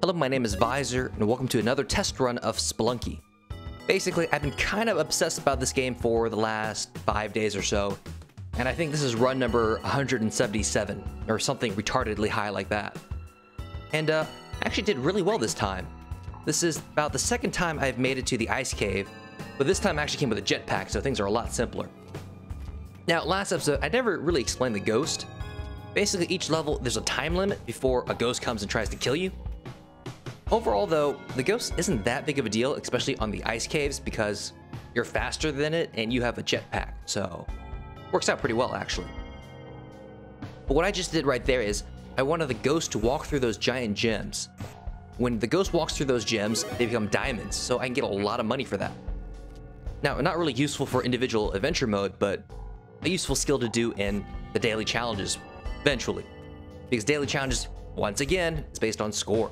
Hello, my name is Visor, and welcome to another test run of Spelunky. Basically, I've been kind of obsessed about this game for the last 5 days or so, and I think this is run number 177, or something retardedly high like that. And I actually did really well this time. This is about the second time I've made it to the ice cave, but this time I actually came with a jetpack, so things are a lot simpler. Now, last episode, I never really explained the ghost. Basically, each level, there's a time limit before a ghost comes and tries to kill you. Overall, though, the ghost isn't that big of a deal, especially on the ice caves, because you're faster than it and you have a jetpack, so works out pretty well, actually. But what I just did right there is, I wanted the ghost to walk through those giant gems. When the ghost walks through those gems, they become diamonds, so I can get a lot of money for that. Now, not really useful for individual adventure mode, but a useful skill to do in the daily challenges, eventually. Because daily challenges, once again, is based on score.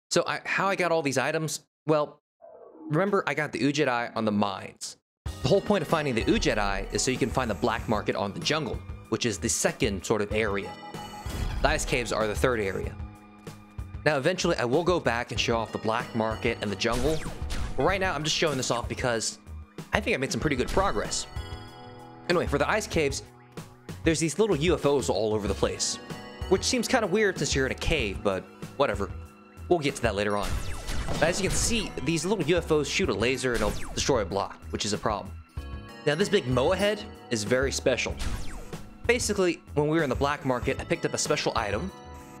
So how I got all these items? Well, remember I got the Ujet Eye on the mines. The whole point of finding the Ujet Eye is so you can find the black market on the jungle, which is the second sort of area. The ice caves are the third area. Now eventually I will go back and show off the black market and the jungle, but right now I'm just showing this off because I think I made some pretty good progress. Anyway, for the ice caves, there's these little UFOs all over the place, which seems kind of weird since you're in a cave, but whatever. We'll get to that later on. But as you can see, these little UFOs shoot a laser and it'll destroy a block, which is a problem. Now this big Moa head is very special. Basically, when we were in the black market, I picked up a special item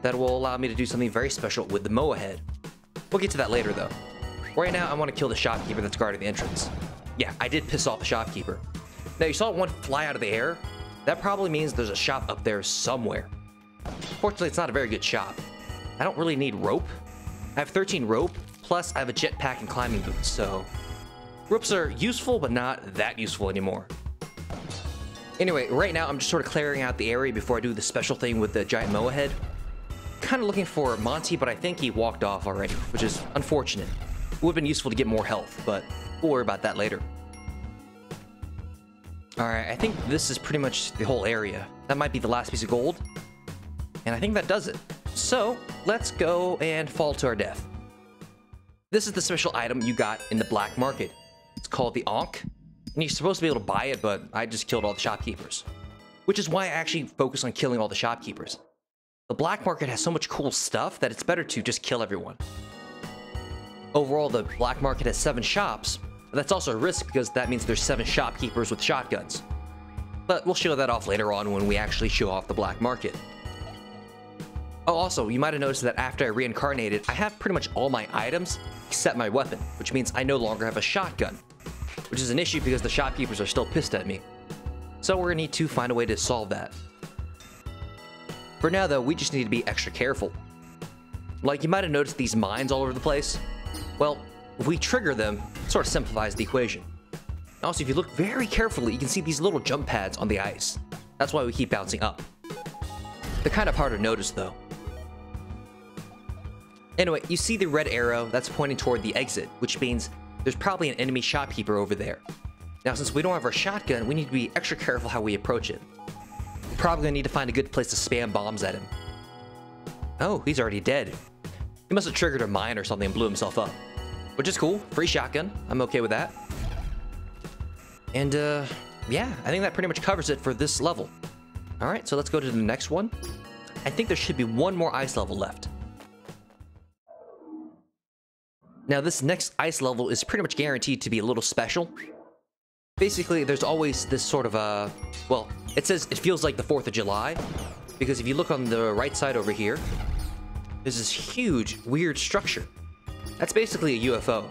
that will allow me to do something very special with the Moa head. We'll get to that later though. Right now, I want to kill the shopkeeper that's guarding the entrance. Yeah, I did piss off the shopkeeper. Now you saw one fly out of the air. That probably means there's a shop up there somewhere. Fortunately, it's not a very good shop. I don't really need rope. I have 13 rope, plus I have a jetpack and climbing boots, so ropes are useful, but not that useful anymore. Anyway, right now I'm just sort of clearing out the area before I do the special thing with the giant Moa head. Kind of looking for Monty, but I think he walked off already, which is unfortunate. It would have been useful to get more health, but we'll worry about that later. Alright, I think this is pretty much the whole area. That might be the last piece of gold, and I think that does it. So, let's go and fall to our death. This is the special item you got in the black market. It's called the Ankh, and you're supposed to be able to buy it, but I just killed all the shopkeepers. Which is why I actually focus on killing all the shopkeepers. The black market has so much cool stuff that it's better to just kill everyone. Overall, the black market has 7 shops, but that's also a risk because that means there's 7 shopkeepers with shotguns. But we'll show that off later on when we actually show off the black market. Oh, also, you might have noticed that after I reincarnated, I have pretty much all my items except my weapon, which means I no longer have a shotgun, which is an issue because the shopkeepers are still pissed at me. So we're gonna need to find a way to solve that. For now, though, we just need to be extra careful. Like, you might have noticed these mines all over the place. Well, if we trigger them, it sort of simplifies the equation. Also, if you look very carefully, you can see these little jump pads on the ice. That's why we keep bouncing up. They're kind of hard to notice, though. Anyway, you see the red arrow that's pointing toward the exit, which means there's probably an enemy shopkeeper over there. Now, since we don't have our shotgun, we need to be extra careful how we approach it. We're probably gonna need to find a good place to spam bombs at him. Oh, he's already dead. He must have triggered a mine or something and blew himself up. Which is cool, free shotgun, I'm okay with that. And yeah, I think that pretty much covers it for this level. Alright, so let's go to the next one. I think there should be one more ice level left. Now this next ice level is pretty much guaranteed to be a little special. Basically, there's always this sort of well, it says it feels like the 4th of July, because if you look on the right side over here, there's this huge, weird structure. That's basically a UFO,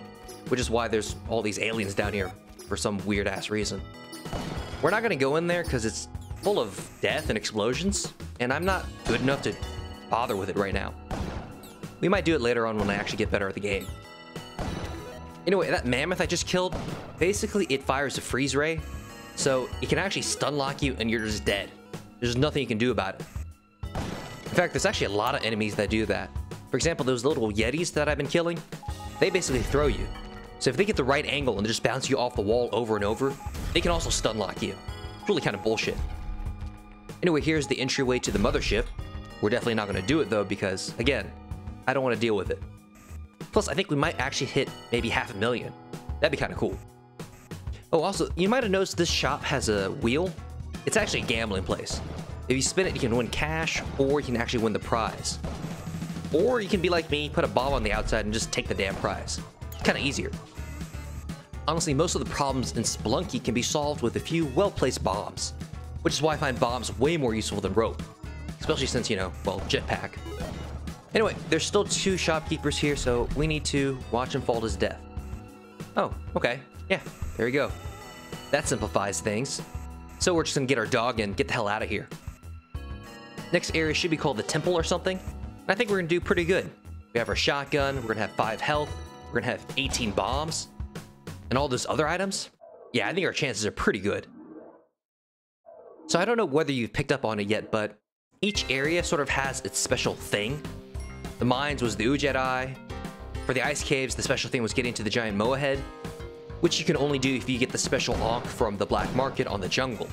which is why there's all these aliens down here for some weird-ass reason. We're not gonna go in there because it's full of death and explosions, and I'm not good enough to bother with it right now. We might do it later on when I actually get better at the game. Anyway, that mammoth I just killed, basically it fires a freeze ray, so it can actually stun lock you and you're just dead. There's nothing you can do about it. In fact, there's actually a lot of enemies that do that. For example, those little yetis that I've been killing, they basically throw you. So if they get the right angle and just bounce you off the wall over and over, they can also stun lock you. It's really kind of bullshit. Anyway, here's the entryway to the mothership. We're definitely not going to do it though because, again, I don't want to deal with it. Plus, I think we might actually hit maybe 500,000. That'd be kind of cool. Oh, also, you might have noticed this shop has a wheel. It's actually a gambling place. If you spin it, you can win cash, or you can actually win the prize. Or you can be like me, put a bomb on the outside and just take the damn prize. It's kind of easier. Honestly, most of the problems in Spelunky can be solved with a few well-placed bombs, which is why I find bombs way more useful than rope. Especially since, you know, well, jetpack. Anyway, there's still 2 shopkeepers here, so we need to watch him fall to his death. Oh, okay. Yeah, there we go. That simplifies things. So we're just gonna get our dog and get the hell out of here. Next area should be called the temple or something. I think we're gonna do pretty good. We have our shotgun, we're gonna have 5 health, we're gonna have 18 bombs, and all those other items. Yeah, I think our chances are pretty good. So I don't know whether you've picked up on it yet, but each area sort of has its special thing. The mines was the Jedi. For the ice caves, the special thing was getting to the giant Moa head, which you can only do if you get the special Ankh from the black market on the jungle.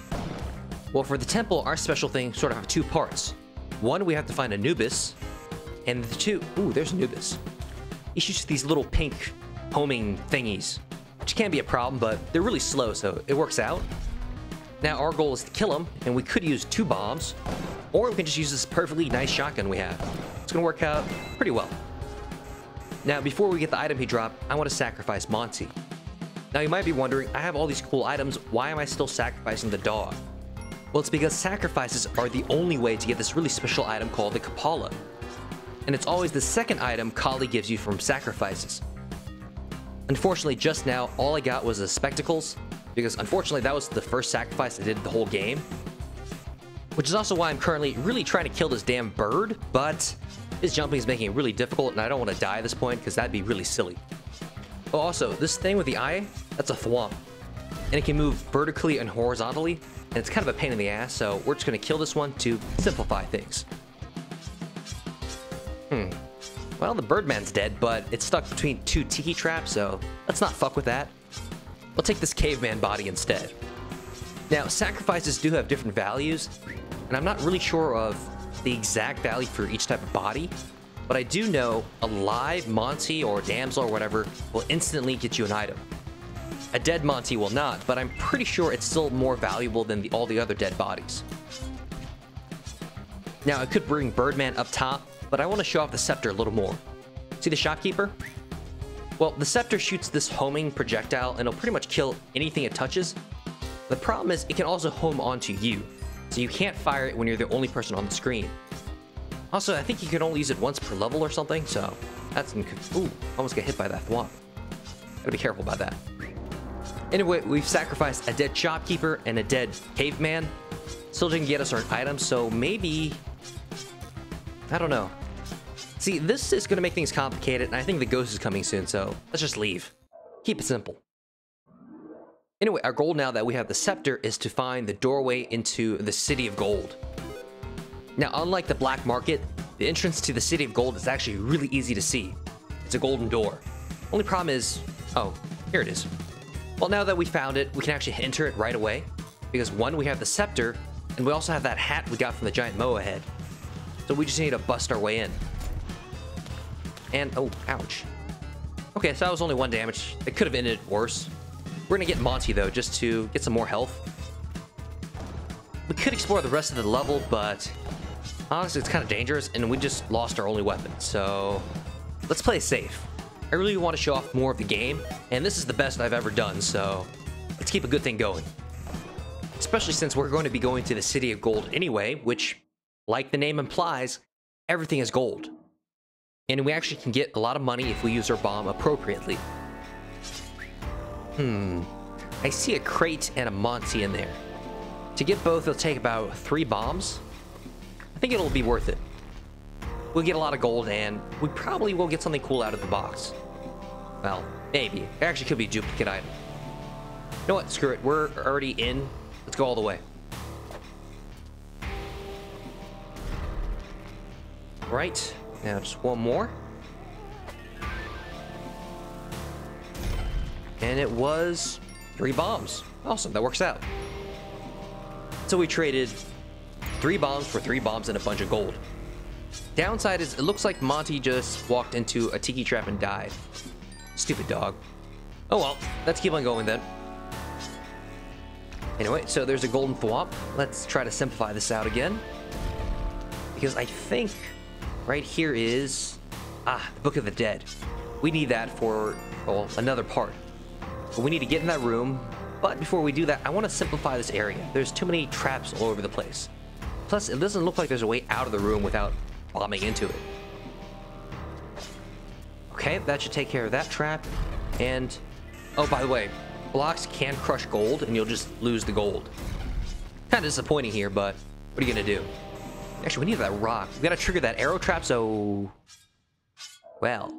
Well, for the temple, our special thing sort of have 2 parts. One, we have to find Anubis, and the 2, ooh, there's Anubis. He shoots these little pink homing thingies, which can be a problem, but they're really slow, so it works out. Now, our goal is to kill him, and we could use 2 bombs, or we can just use this perfectly nice shotgun we have. It's gonna work out pretty well. Now, before we get the item he dropped, I want to sacrifice Monty. Now, you might be wondering, I have all these cool items, why am I still sacrificing the dog? Well, it's because sacrifices are the only way to get this really special item called the Kapala. And it's always the second item Kali gives you from sacrifices. Unfortunately, just now, all I got was the spectacles, because unfortunately, that was the first sacrifice I did the whole game. Which is also why I'm currently really trying to kill this damn bird, but his jumping is making it really difficult, and I don't want to die at this point, because that'd be really silly. Oh, also, this thing with the eye, that's a thwomp. And it can move vertically and horizontally, and it's kind of a pain in the ass, so we're just going to kill this one to simplify things. Well, the Birdman's dead, but it's stuck between 2 tiki traps, so let's not fuck with that. We'll take this caveman body instead. Now, sacrifices do have different values, and I'm not really sure of the exact value for each type of body, but I do know a live Monty or damsel or whatever will instantly get you an item. A dead Monty will not, but I'm pretty sure it's still more valuable than all the other dead bodies. Now, I could bring Birdman up top, but I want to show off the scepter a little more. See the shopkeeper? Well, the scepter shoots this homing projectile, and it'll pretty much kill anything it touches. The problem is, it can also home onto you, so you can't fire it when you're the only person on the screen. Also, I think you can only use it once per level or something, so that's... Ooh, almost got hit by that thwomp. Gotta be careful about that. Anyway, we've sacrificed a dead shopkeeper and a dead caveman. Still didn't get us our items, so maybe... I don't know. See, this is gonna make things complicated, and I think the ghost is coming soon, so let's just leave. Keep it simple. Anyway, our goal now that we have the scepter is to find the doorway into the City of Gold. Now, unlike the black market, the entrance to the City of Gold is actually really easy to see. It's a golden door. Only problem is... oh, here it is. Well, now that we found it, we can actually enter it right away. Because one, we have the scepter, and we also have that hat we got from the giant Moa head. So we just need to bust our way in. And, oh, ouch. Okay, so that was only 1 damage. It could have ended worse. We're gonna get Monty, though, just to get some more health. We could explore the rest of the level, but honestly, it's kind of dangerous, and we just lost our only weapon. So let's play safe. I really want to show off more of the game, and this is the best I've ever done, so let's keep a good thing going. Especially since we're going to be going to the City of Gold anyway, which, like the name implies, everything is gold. And we actually can get a lot of money if we use our bomb appropriately. I see a crate and a Monty in there. To get both, it'll take about 3 bombs. I think it'll be worth it. We'll get a lot of gold, and we probably will get something cool out of the box. Well, maybe. It actually could be a duplicate item. You know what? Screw it. We're already in. Let's go all the way. Right. Now just one more. And it was 3 bombs. Awesome. That works out. So we traded 3 bombs for 3 bombs and a bunch of gold. Downside is it looks like Monty just walked into a tiki trap and died. Stupid dog. Oh well, let's keep on going then. Anyway, so there's a golden thwomp. Let's try to simplify this out again. Because I think right here is... the Book of the Dead. We need that for, well, another part. But we need to get in that room. But before we do that, I want to simplify this area. There's too many traps all over the place. Plus, it doesn't look like there's a way out of the room without bombing into it. Okay, that should take care of that trap. And, oh, by the way, blocks can crush gold, and you'll just lose the gold. Kind of disappointing here, but what are you going to do? Actually, we need that rock. We got to trigger that arrow trap, so... Well...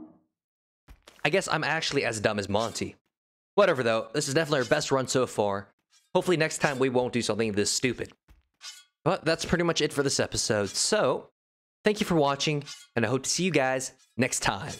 I guess I'm actually as dumb as Monty. Whatever, though. This is definitely our best run so far. Hopefully next time we won't do something this stupid. But that's pretty much it for this episode. So, thank you for watching, and I hope to see you guys next time.